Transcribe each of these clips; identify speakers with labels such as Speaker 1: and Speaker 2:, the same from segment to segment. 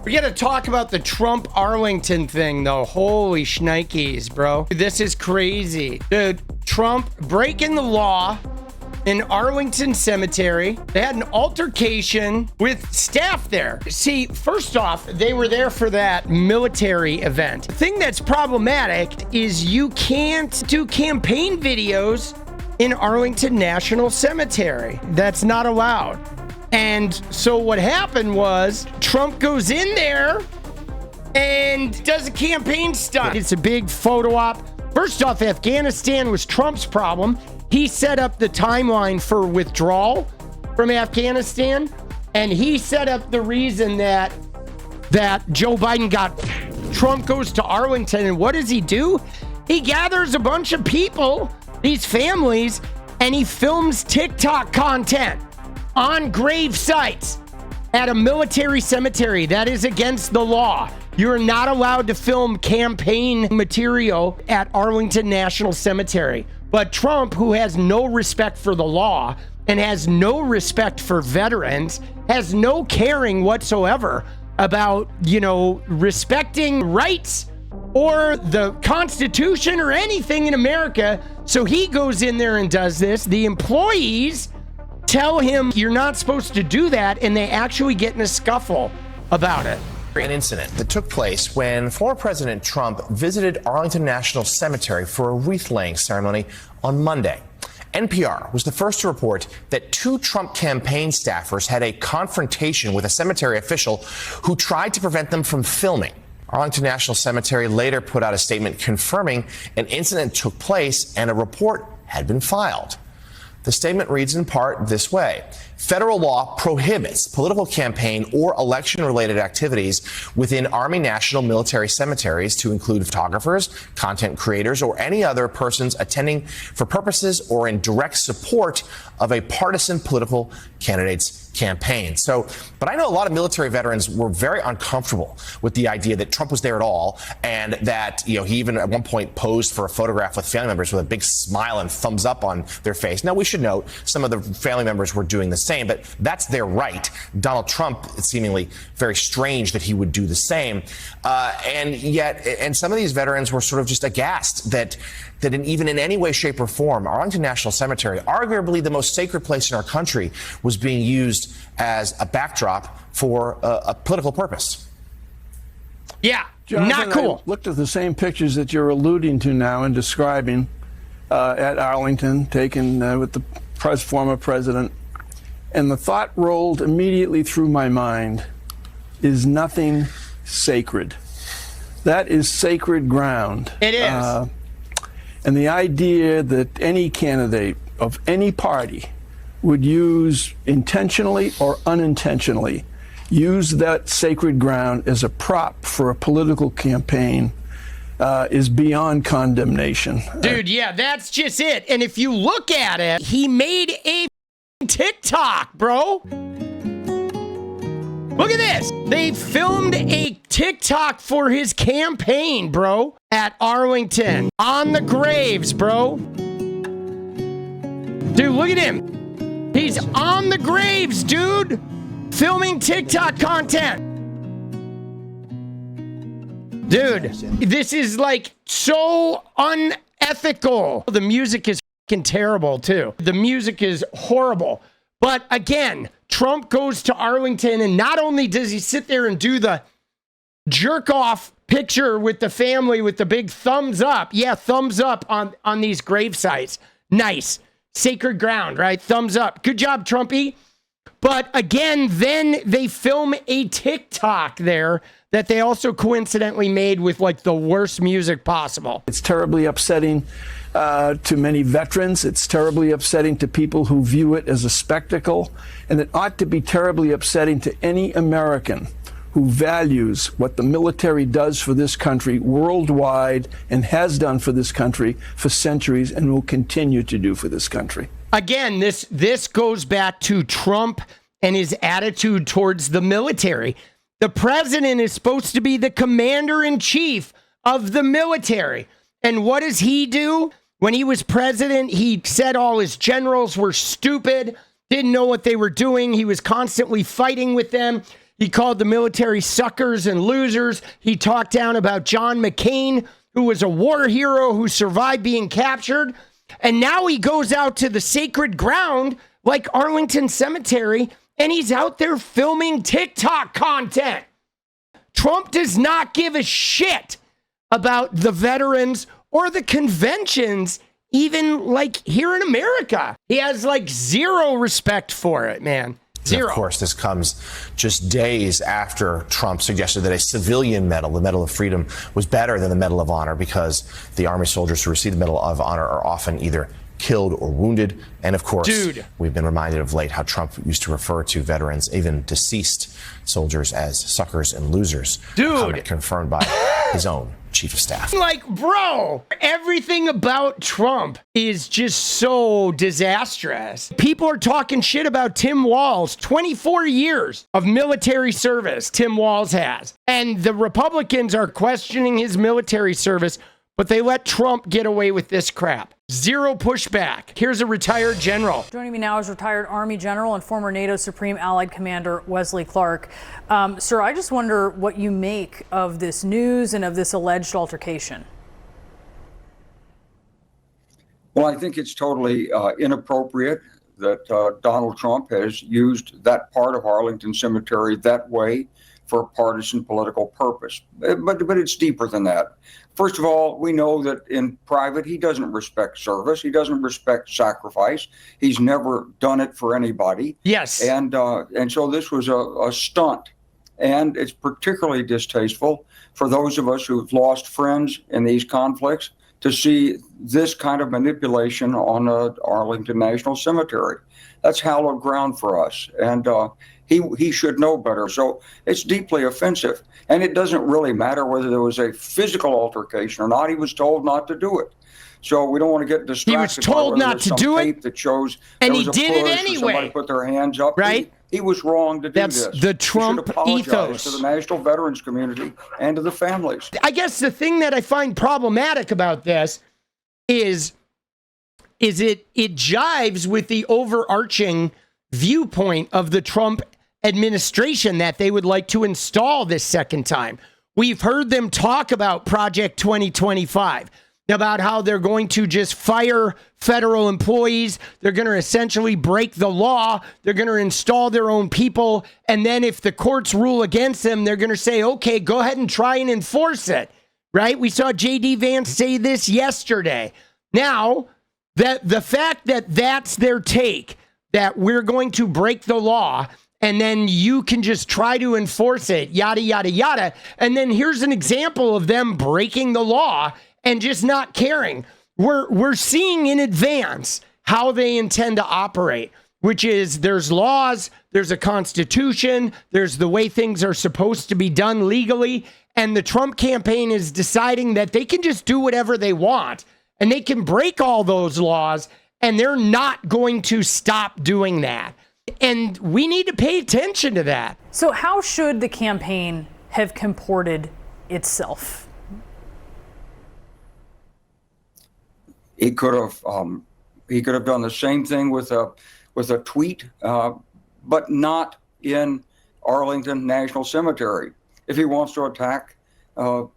Speaker 1: We got to talk about the Trump Arlington thing, though. Holy shnikes, bro. This is crazy. Dude, Trump breaking the law in Arlington Cemetery. They had an altercation with staff there. See, first off, they were there for that military event. The thing that's problematic is you can't do campaign videos in Arlington National Cemetery. That's not allowed. And so what happened was Trump goes in there and does a campaign stunt. It's a big photo op. First off, Afghanistan was Trump's problem. He set up the timeline for withdrawal from Afghanistan, and he set up the reason that Joe Biden got. Trump goes to Arlington, and what does he do? He gathers a bunch of people, these families, and he films TikTok content on grave sites at a military cemetery. That is against the law. You're not allowed to film campaign material at Arlington National Cemetery. But Trump, who has no respect for the law and has no respect for veterans, has no caring whatsoever about, respecting rights or the Constitution or anything in America. So he goes in there and does this. The employees tell him you're not supposed to do that, and they actually get in a scuffle about it.
Speaker 2: An incident that took place when former President Trump visited Arlington National Cemetery for a wreath-laying ceremony on Monday. NPR was the first to report that two Trump campaign staffers had a confrontation with a cemetery official who tried to prevent them from filming. Arlington National Cemetery later put out a statement confirming an incident took place and a report had been filed. The statement reads in part this way: federal law prohibits political campaign or election-related activities within Army National Military Cemeteries to include photographers, content creators, or any other persons attending for purposes or in direct support of a partisan political candidate's campaign. But I know a lot of military veterans were very uncomfortable with the idea that Trump was there at all, and that, he even at one point posed for a photograph with family members with a big smile and thumbs up on their face. Now, we should note some of the family members were doing the same, but that's their right. Donald Trump, it's seemingly very strange that he would do the same. And some of these veterans were sort of just aghast that even in any way, shape, or form, Arlington National Cemetery, arguably the most sacred place in our country, was being used as a backdrop for a political purpose.
Speaker 1: Yeah,
Speaker 3: Jonathan,
Speaker 1: not cool.
Speaker 3: I looked at the same pictures that you're alluding to now and describing at Arlington, taken with the former president, and the thought rolled immediately through my mind: is nothing sacred. That is sacred ground.
Speaker 1: It is.
Speaker 3: And the idea that any candidate of any party would use, intentionally or unintentionally, use that sacred ground as a prop for a political campaign is beyond condemnation.
Speaker 1: Dude, yeah, that's just it. And if you look at it, he made a TikTok, bro. Look at this. They filmed a TikTok for his campaign, bro, at Arlington on the graves, bro. Dude, look at him. He's on the graves, dude, filming TikTok content. Dude, this is like so unethical. The music is fucking terrible, too. The music is horrible. But again, Trump goes to Arlington, and not only does he sit there and do the jerk off picture with the family with the big thumbs up. Yeah, thumbs up on these grave sites. Nice. Sacred ground, right? Thumbs up. Good job, Trumpy. But again, then they film a TikTok there that they also coincidentally made with like the worst music possible.
Speaker 3: It's terribly upsetting to many veterans. It's terribly upsetting to people who view it as a spectacle. And it ought to be terribly upsetting to any American who values what the military does for this country worldwide and has done for this country for centuries and will continue to do for this country.
Speaker 1: Again, this goes back to Trump and his attitude towards the military. The president is supposed to be the commander-in-chief of the military. And what does he do? When he was president, he said all his generals were stupid, didn't know what they were doing. He was constantly fighting with them. He called the military suckers and losers. He talked down about John McCain, who was a war hero who survived being captured. And now he goes out to the sacred ground like Arlington Cemetery, and he's out there filming TikTok content. Trump does not give a shit about the veterans or the conventions, even like here in America. He has like zero respect for it, man. Zero.
Speaker 2: Of course, this comes just days after Trump suggested that a civilian medal, the Medal of Freedom, was better than the Medal of Honor because the Army soldiers who receive the Medal of Honor are often either killed or wounded. And of course, we've been reminded of late how Trump used to refer to veterans, even deceased soldiers, as suckers and losers. Comment confirmed by his own chief of staff.
Speaker 1: Like, bro, everything about Trump is just so disastrous. People are talking shit about Tim Walz. 24 years of military service Tim Walz has. And the Republicans are questioning his military service, but they let Trump get away with this crap. Zero pushback. Here's a retired general.
Speaker 4: Joining me now is retired Army General and former NATO Supreme Allied Commander Wesley Clark. Sir, I just wonder what you make of this news and of this alleged altercation.
Speaker 5: Well, I think it's totally inappropriate that Donald Trump has used that part of Arlington Cemetery that way for a partisan political purpose. But it's deeper than that. First of all, we know that in private, he doesn't respect service. He doesn't respect sacrifice. He's never done it for anybody.
Speaker 1: Yes.
Speaker 5: And so this was a stunt. And it's particularly distasteful for those of us who've lost friends in these conflicts to see this kind of manipulation on Arlington National Cemetery. That's hallowed ground for us. And he should know better. So it's deeply offensive. And it doesn't really matter whether there was a physical altercation or not. He was told not to do it. So we don't want to get distracted.
Speaker 1: He was told not to do it,
Speaker 5: that shows
Speaker 1: and he did it anyway.
Speaker 5: Somebody put their hands up.
Speaker 1: Right?
Speaker 5: He was wrong to do this.
Speaker 1: That's the Trump ethos.
Speaker 5: To the national veterans community and to the families.
Speaker 1: I guess the thing that I find problematic about this is it jives with the overarching viewpoint of the Trump administration that they would like to install this second time. We've heard them talk about Project 2025, about how they're going to just fire federal employees. They're going to essentially break the law. They're going to install their own people. And then if the courts rule against them, they're going to say, okay, go ahead and try and enforce it. Right? We saw J.D. Vance say this yesterday. Now, that the fact that that's their take, that we're going to break the law and then you can just try to enforce it, yada, yada, yada. And then here's an example of them breaking the law and just not caring. We're seeing in advance how they intend to operate, which is there's laws, there's a constitution, there's the way things are supposed to be done legally. And the Trump campaign is deciding that they can just do whatever they want and they can break all those laws, and they're not going to stop doing that. And we need to pay attention to that.
Speaker 4: So how should the campaign have comported itself?
Speaker 5: He could have done the same thing with a tweet, but not in Arlington National Cemetery. If he wants to attack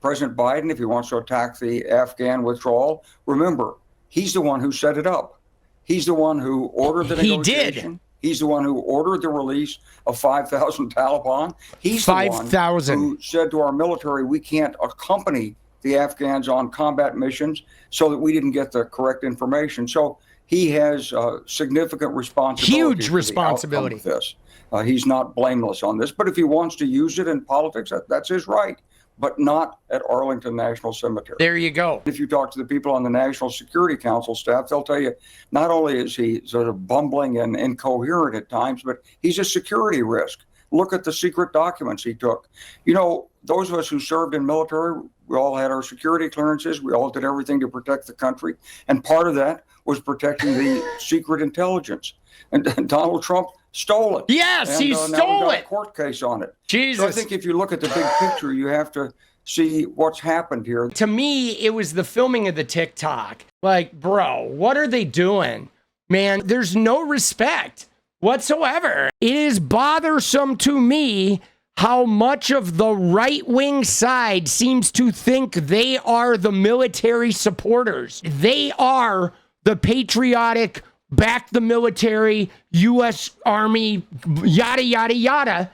Speaker 5: President Biden, if he wants to attack the Afghan withdrawal, remember, he's the one who set it up. He's the one who ordered the negotiation.
Speaker 1: He did.
Speaker 5: He's the one who ordered the release of 5,000 Taliban. He's
Speaker 1: 5,000
Speaker 5: who said to our military, we can't accompany the Afghans on combat missions so that we didn't get the correct information. So he has significant responsibility.
Speaker 1: Huge responsibility.
Speaker 5: With this. He's not blameless on this, but if he wants to use it in politics, that's his right, but not at Arlington National Cemetery.
Speaker 1: There you go.
Speaker 5: If you talk to the people on the National Security Council staff, they'll tell you not only is he sort of bumbling and incoherent at times, but he's a security risk. Look at the secret documents he took. You know, those of us who served in military, we all had our security clearances. We all did everything to protect the country. And part of that was protecting the secret intelligence. And Donald Trump stole it.
Speaker 1: Yes, he stole it.
Speaker 5: A court case on it.
Speaker 1: Jesus.
Speaker 5: So I think if you look at the big picture, you have to see what's happened here.
Speaker 1: To me, it was the filming of the TikTok. Like, bro, what are they doing? Man, there's no respect whatsoever. It is bothersome to me how much of the right-wing side seems to think they are the military supporters. They are the patriotic, back the military, U.S. Army, yada, yada, yada.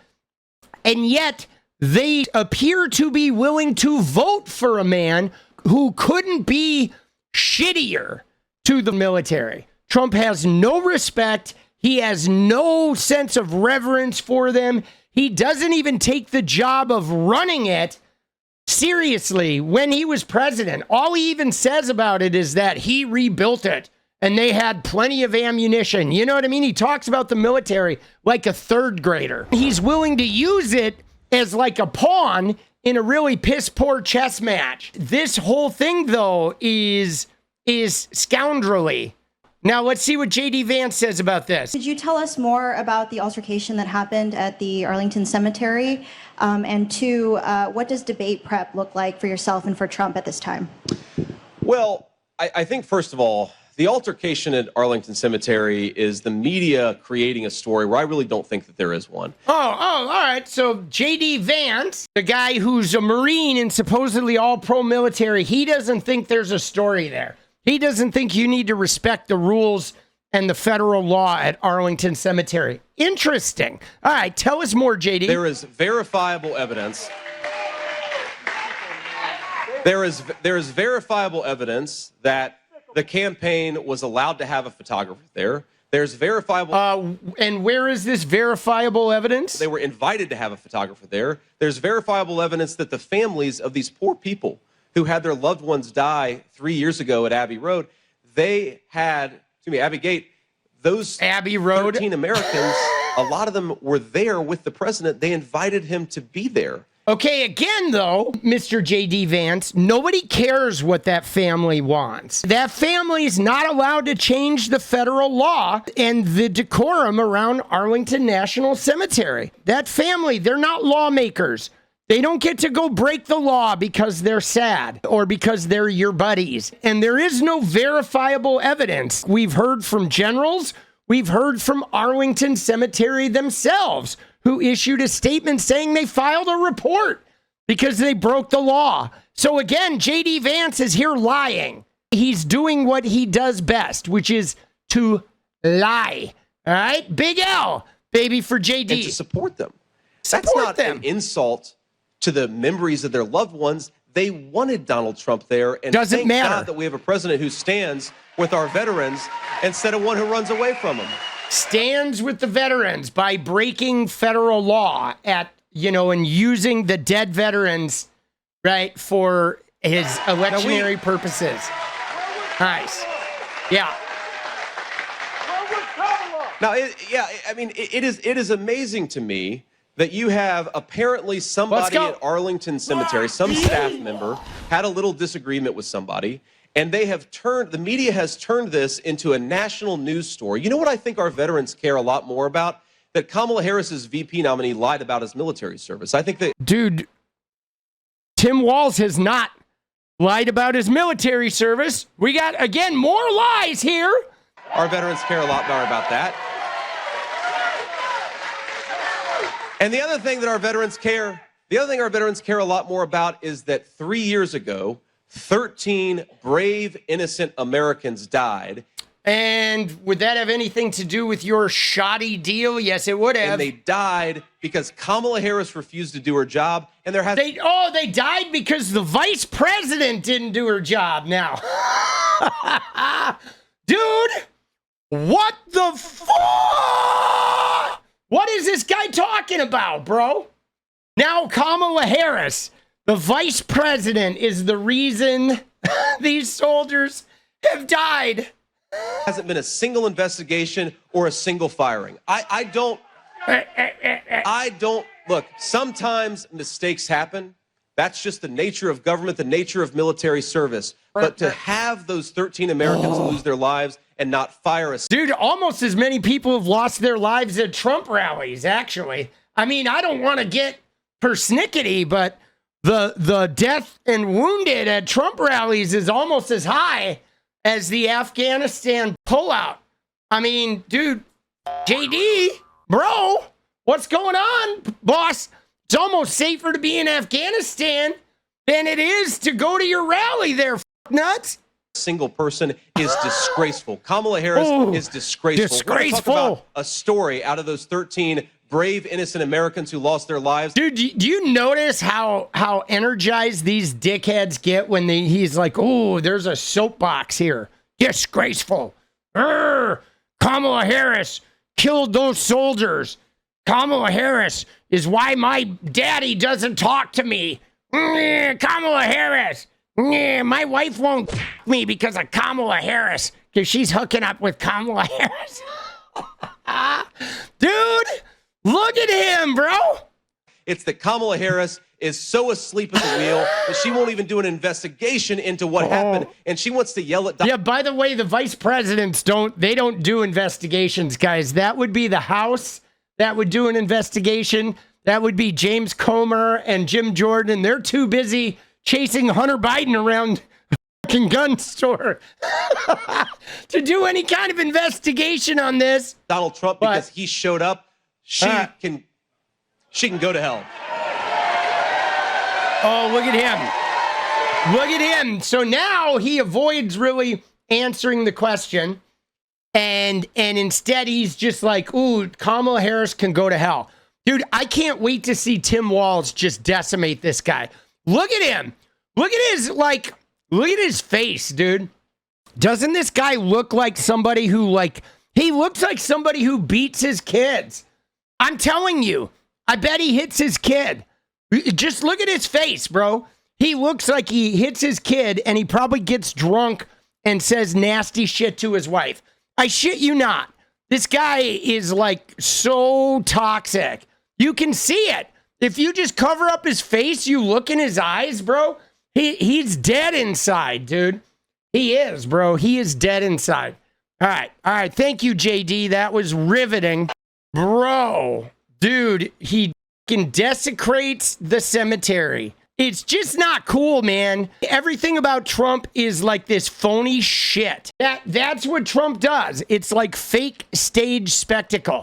Speaker 1: And yet they appear to be willing to vote for a man who couldn't be shittier to the military. Trump has no respect. He has no sense of reverence for them. He doesn't even take the job of running it seriously when he was president. All he even says about it is that he rebuilt it and they had plenty of ammunition. You know what I mean? He talks about the military like a third grader. He's willing to use it as like a pawn in a really piss poor chess match. This whole thing, though, is scoundrelly. Now, let's see what J.D. Vance says about this.
Speaker 6: Could you tell us more about the altercation that happened at the Arlington Cemetery? And two, what does debate prep look like for yourself and for Trump at this time?
Speaker 7: Well, I think, first of all, the altercation at Arlington Cemetery is the media creating a story where I really don't think that there is one.
Speaker 1: Oh, all right. So J.D. Vance, the guy who's a Marine and supposedly all pro-military, he doesn't think there's a story there. He doesn't think you need to respect the rules and the federal law at Arlington Cemetery. Interesting. All right, tell us more, JD.
Speaker 7: There is verifiable evidence. There is verifiable evidence that the campaign was allowed to have a photographer there. There's verifiable...
Speaker 1: and where is this verifiable evidence?
Speaker 7: They were invited to have a photographer there. There's verifiable evidence that the families of these poor people who had their loved ones die 3 years ago at Abbey Road, they had, Abbey Gate, those
Speaker 1: Abbey Road
Speaker 7: 13 Americans, a lot of them were there with the president. They invited him to be there.
Speaker 1: Okay, again, though, Mr. J.D. Vance, nobody cares what that family wants. That family is not allowed to change the federal law and the decorum around Arlington National Cemetery. That family, they're not lawmakers. They don't get to go break the law because they're sad or because they're your buddies. And there is no verifiable evidence. We've heard from generals. We've heard from Arlington Cemetery themselves, who issued a statement saying they filed a report because they broke the law. So again, J.D. Vance is here lying. He's doing what he does best, which is to lie. All right? Big L, baby, for J.D.
Speaker 7: And to support them.
Speaker 1: Support
Speaker 7: That's not
Speaker 1: them.
Speaker 7: an insult to the memories of their loved ones. They wanted Donald Trump there. And
Speaker 1: doesn't
Speaker 7: thank
Speaker 1: matter.
Speaker 7: God that we have a president who stands with our veterans instead of one who runs away from them.
Speaker 1: Stands with the veterans by breaking federal law and using the dead veterans, right, for his electionary purposes. Nice. Yeah.
Speaker 7: Now, it is amazing to me that you have apparently somebody at Arlington Cemetery, some staff member, had a little disagreement with somebody, and the media has turned this into a national news story. You know what I think our veterans care a lot more about? That Kamala Harris's VP nominee lied about his military service. I think that...
Speaker 1: Dude, Tim Walz has not lied about his military service. We got, again, more lies here.
Speaker 7: Our veterans care a lot more about that. And the other thing our veterans care a lot more about is that 3 years ago, 13 brave, innocent Americans died.
Speaker 1: And would that have anything to do with your shoddy deal? Yes, it would have.
Speaker 7: And they died because Kamala Harris refused to do her job. And
Speaker 1: they died because the vice president didn't do her job now. Dude, what the fuck? What is this guy talking about, bro? Now Kamala Harris, the vice president, is the reason these soldiers have died.
Speaker 7: Hasn't been a single investigation or a single firing. I don't look, sometimes mistakes happen. That's just the nature of government, the nature of military service. But to have those 13 Americans lose their lives and not fire us.
Speaker 1: Dude, almost as many people have lost their lives at Trump rallies, actually. I mean, I don't want to get persnickety, but the death and wounded at Trump rallies is almost as high as the Afghanistan pullout. I mean, dude, JD, bro, what's going on, boss? It's almost safer to be in Afghanistan than it is to go to your rally there, nuts.
Speaker 7: Single person is disgraceful. Kamala Harris is disgraceful.
Speaker 1: Disgraceful.
Speaker 7: We're gonna talk about a story out of those 13 brave, innocent Americans who lost their lives.
Speaker 1: Dude, do you notice how energized these dickheads get when he's like, oh, there's a soapbox here. Disgraceful. Kamala Harris killed those soldiers. Kamala Harris is why my daddy doesn't talk to me. Kamala Harris. My wife won't me because of Kamala Harris, because she's hooking up with Kamala Harris. Dude, look at him, bro.
Speaker 7: It's that Kamala Harris is so asleep at the wheel that she won't even do an investigation into what happened, and she wants to yell at...
Speaker 1: Yeah, by the way, the vice presidents don't do investigations, guys. That would be the House that would do an investigation. That would be James Comer and Jim Jordan. They're too busy chasing Hunter Biden around a fucking gun store to do any kind of investigation on this.
Speaker 7: Donald Trump, because he showed up, she can go to hell.
Speaker 1: Oh, look at him. Look at him. So now he avoids really answering the question. And instead he's just like, ooh, Kamala Harris can go to hell. Dude, I can't wait to see Tim Walz just decimate this guy. Look at him. Look at his face, dude. Doesn't this guy look like somebody who he looks like somebody who beats his kids? I'm telling you, I bet he hits his kid. Just look at his face, bro. He looks like he hits his kid and he probably gets drunk and says nasty shit to his wife. I shit you not. This guy is so toxic. You can see it. If you just cover up his face, you look in his eyes, bro, he's dead inside, dude. He is, bro. He is dead inside. All right. Thank you, JD. That was riveting. Bro, dude, he fucking desecrates the cemetery. It's just not cool, man. Everything about Trump is like this phony shit. That's what Trump does. It's like fake stage spectacle.